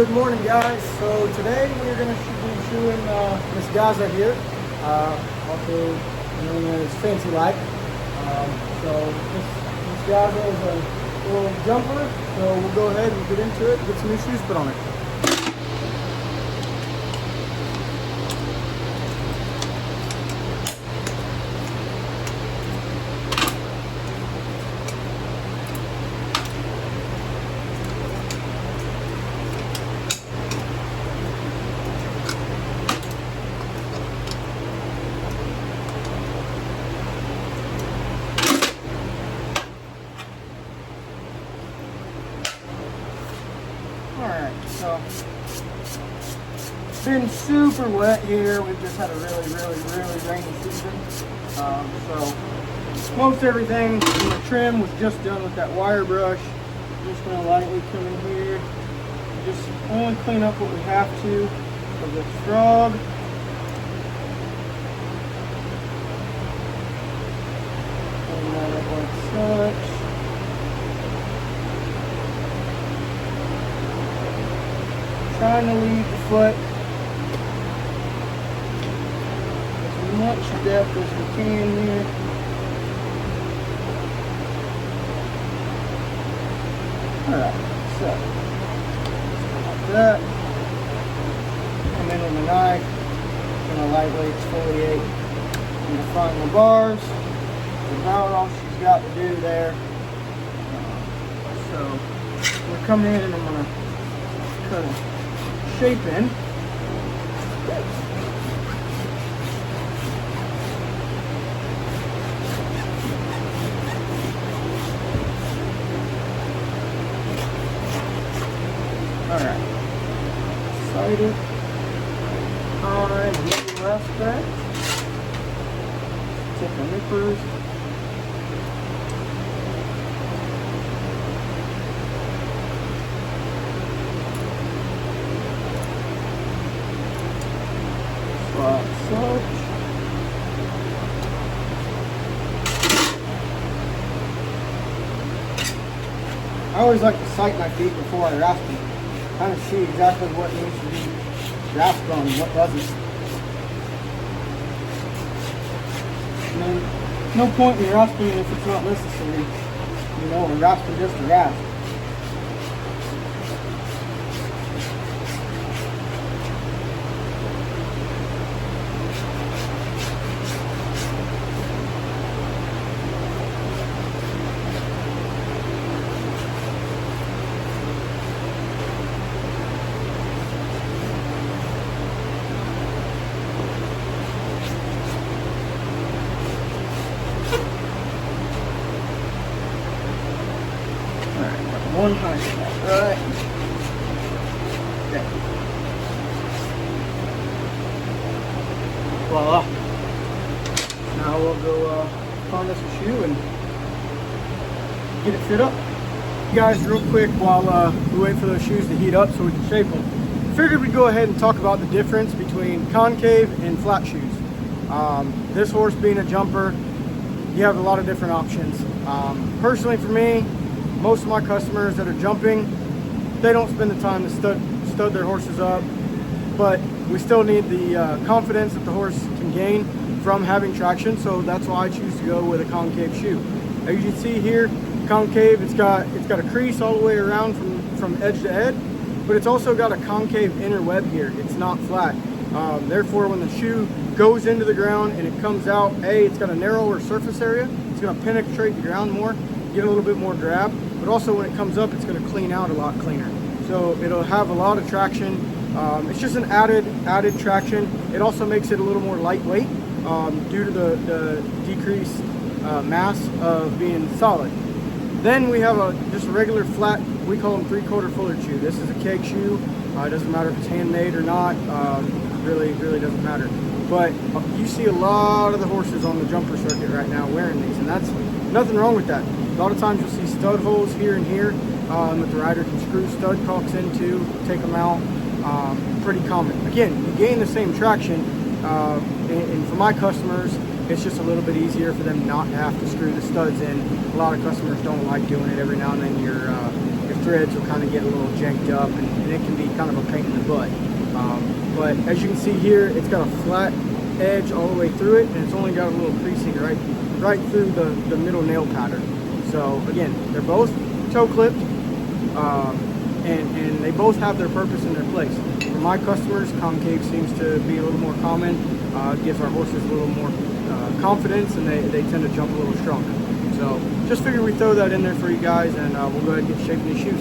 Good morning, guys. So today we're going to be shoeing this Gaza here, also known as Fancy Light. So this Gaza is a little jumper, so we'll go ahead and get into it and get some new shoes put on it. Alright, so it's been super wet here. We've just had a really rainy season. So most everything in the trim was just done with that wire brush. Just going to lightly come in here. Just only clean up what we have to of the frog. Clean that up like such. Trying to leave the foot as much depth as we can here. Alright, so like that. Come in with a knife, gonna lightly exfoliate in the front of the bars. That's about all she's got to do there. So we're coming in and I'm gonna cut a shape in. Alright. Side it on the left back. Take the nippers. I always like to sight my feet before I rasp them. Kind of see exactly what needs to be rasped on and what doesn't. And then, no point in rasping if it's not necessary. You know, or rasping just to rasp. One high step, right? Okay. Voila. Now we'll go harness the shoe and get it fit up. Guys, real quick while we wait for those shoes to heat up so we can shape them. Figured we'd go ahead and talk about the difference between concave and flat shoes. This horse being a jumper, you have a lot of different options. Personally for me, most of my customers that are jumping, they don't spend the time to stud their horses up, but we still need the confidence that the horse can gain from having traction, so that's why I choose to go with a concave shoe. As you can see here, concave, it's got a crease all the way around from edge to edge, but it's also got a concave inner web here. It's not flat. Therefore, when the shoe goes into the ground and it comes out, it's got a narrower surface area. It's going to penetrate the ground more, get a little bit more grab, but also when it comes up, it's going to clean out a lot cleaner. So it'll have a lot of traction. It's just an added traction. It also makes it a little more lightweight due to the decreased mass of being solid. Then we have just a regular flat, we call them 3/4 fuller shoe. This is a keg shoe. It doesn't matter if it's handmade or not. Really doesn't matter. But you see a lot of the horses on the jumper circuit right now wearing these, and that's nothing wrong with that. A lot of times you'll see stud holes here and here that the rider can screw stud caulks into, take them out. Pretty common. Again, you gain the same traction, and for my customers, it's just a little bit easier for them not to have to screw the studs in. A lot of customers don't like doing it. Every now and then your threads will kind of get a little janked up, and it can be kind of a pain in the butt. But as you can see here, it's got a flat edge all the way through it, and it's only got a little creasing right through the middle nail pattern. So again, they're both toe clipped, and they both have their purpose and their place. For my customers, concave seems to be a little more common. It gives our horses a little more confidence, and they tend to jump a little stronger. So just figured we'd throw that in there for you guys, and we'll go ahead and get shaping these shoes.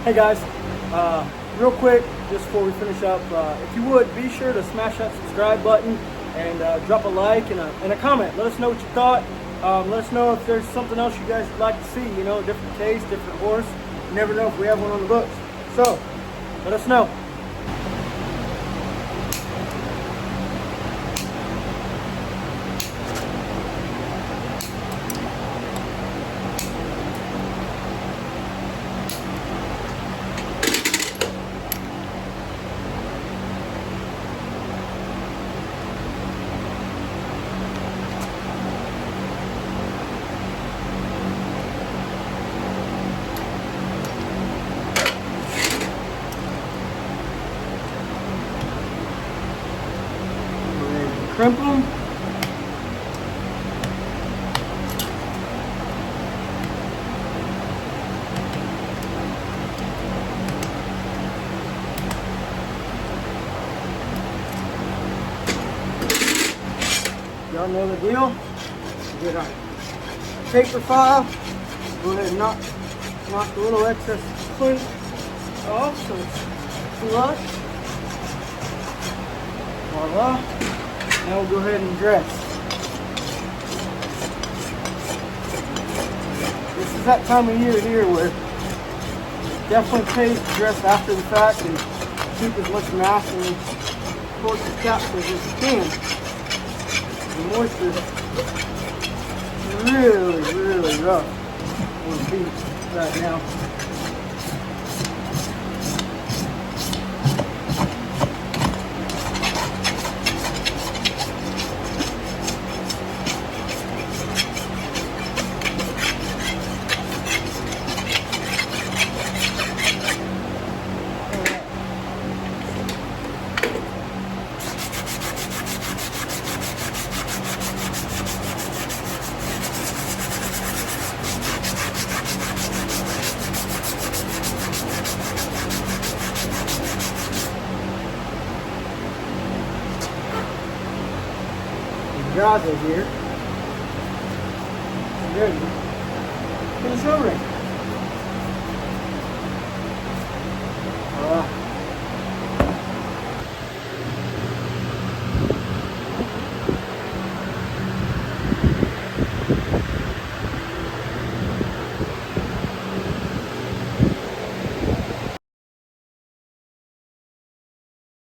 Hey guys, real quick, just before we finish up, if you would, be sure to smash that subscribe button and drop a like and a comment. Let us know what you thought. Let us know if there's something else you guys would like to see, you know, different case, different horse. You never know if we have one on the books. So, let us know. Crimp them. Y'all know the deal. Get our paper file. Go ahead and knock the little excess clink off so it's flush. Voila. Now we'll go ahead and dress. This is that time of year here where it definitely pays to dress after the fact and keep as much mass in the horse's capsule as you can. The moisture is really rough on the feet right now. Guys over here, ready for the show ring.